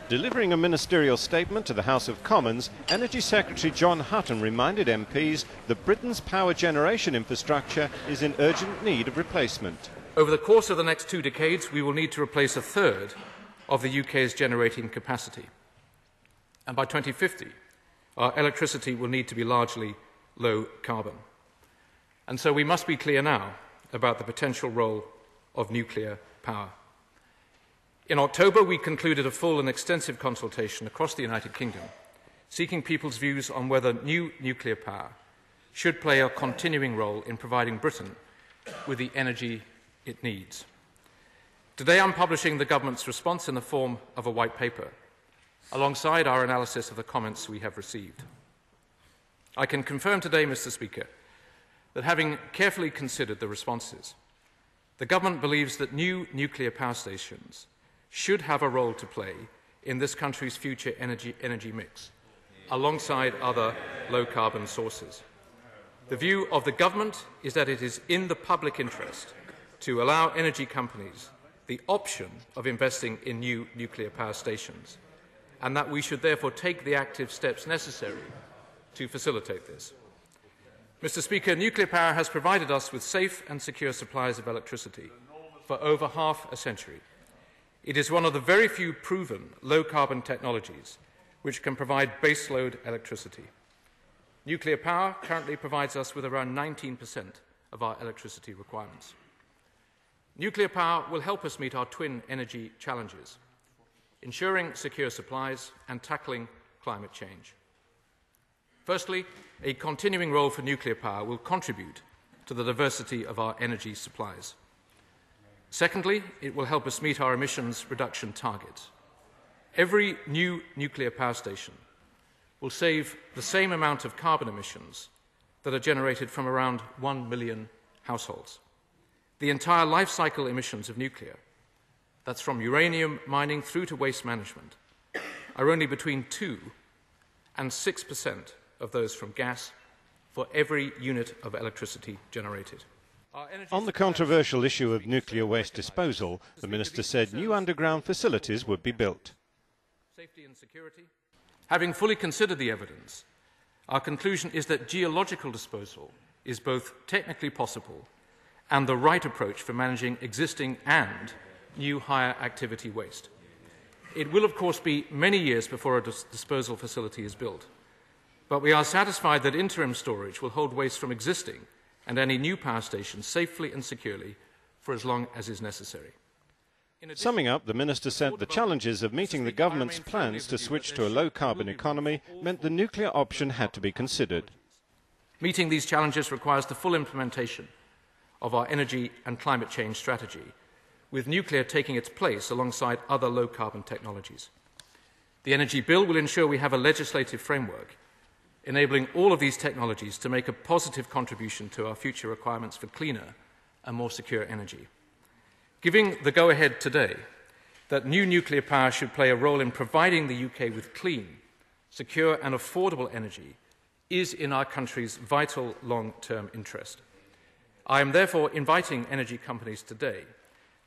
Delivering a ministerial statement to the House of Commons, Energy Secretary John Hutton reminded MPs that Britain's power generation infrastructure is in urgent need of replacement. Over the course of the next 2 decades, we will need to replace a third of the UK's generating capacity. And by 2050, our electricity will need to be largely low carbon. And so we must be clear now about the potential role of nuclear power. In October, we concluded a full and extensive consultation across the United Kingdom, seeking people's views on whether new nuclear power should play a continuing role in providing Britain with the energy it needs. Today, I'm publishing the government's response in the form of a white paper, alongside our analysis of the comments we have received. I can confirm today, Mr. Speaker, that having carefully considered the responses, the government believes that new nuclear power stations should have a role to play in this country's future energy mix, alongside other low-carbon sources. The view of the government is that it is in the public interest to allow energy companies the option of investing in new nuclear power stations, and that we should therefore take the active steps necessary to facilitate this. Mr. Speaker, nuclear power has provided us with safe and secure supplies of electricity for over half a century. It is one of the very few proven low-carbon technologies which can provide baseload electricity. Nuclear power currently provides us with around 19% of our electricity requirements. Nuclear power will help us meet our twin energy challenges, ensuring secure supplies and tackling climate change. Firstly, a continuing role for nuclear power will contribute to the diversity of our energy supplies. Secondly, it will help us meet our emissions reduction targets. Every new nuclear power station will save the same amount of carbon emissions that are generated from around 1 million households. The entire life cycle emissions of nuclear, that's from uranium mining through to waste management, are only between 2 and 6% of those from gas for every unit of electricity generated. On the controversial issue of nuclear waste disposal, the Minister said new underground facilities would be built. Safety and security. Having fully considered the evidence, our conclusion is that geological disposal is both technically possible and the right approach for managing existing and new higher activity waste. It will, of course, be many years before a disposal facility is built, but we are satisfied that interim storage will hold waste from existing and any new power stations safely and securely for as long as is necessary. Summing up, the Minister said the challenges of meeting the government's plans to switch to a low-carbon economy meant the nuclear option had to be considered. Meeting these challenges requires the full implementation of our energy and climate change strategy, with nuclear taking its place alongside other low-carbon technologies. The Energy Bill will ensure we have a legislative framework enabling all of these technologies to make a positive contribution to our future requirements for cleaner and more secure energy. Giving the go-ahead today that new nuclear power should play a role in providing the UK with clean, secure and affordable energy is in our country's vital long-term interest. I am therefore inviting energy companies today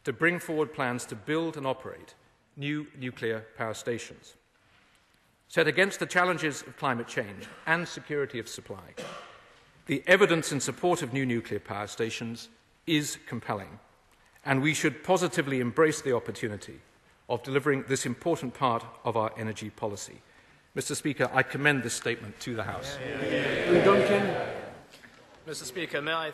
to bring forward plans to build and operate new nuclear power stations. Set against the challenges of climate change and security of supply, the evidence in support of new nuclear power stations is compelling, and we should positively embrace the opportunity of delivering this important part of our energy policy. Mr. Speaker, I commend this statement to the House. Duncan. Mr. Speaker, may I